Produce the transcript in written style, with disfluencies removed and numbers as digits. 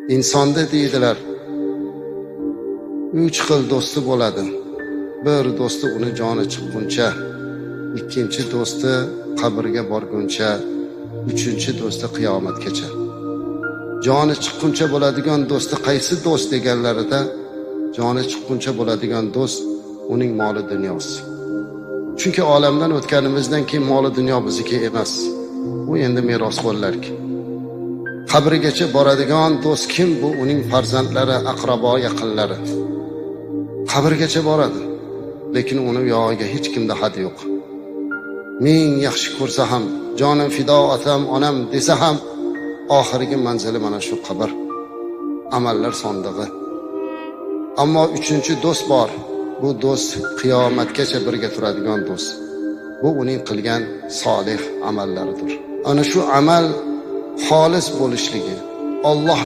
insonda deydilar 3 xil do'sti bo'ladi. Bir do'sti uni joni chiqquncha, ikkinchi do'sti qabrga borguncha, uchinchi do'sti qiyomatgacha. Joni chiqquncha bo'ladigan do'sti qaysi do'st deganlarida, joni chiqquncha bo'ladigan do'st uning moli dunyosi. Chunki olamdan o'tganimizdan keyin moli dunyo bizniki emas. U endi merosxo'rlarki. Qabrigacha boradigan do'st kim? Bu uning farzandlari, aqrabo, yaqinlari. Qabrgacha boradi, lekin uni yog'iga hech kimda had yo'q. Ming yaxshi ko'rsa ham, jonim fido otam, onam desa ham, oxirgi manzili mana shu qabr, amallar sondig'i. Ammo uchinchi do'st bor. Bu do'st qiyomatgacha birga turadigan do'st. Bu uning qilgan solih amallaridir. Ana shu amal xolis bo'lishligi, Alloh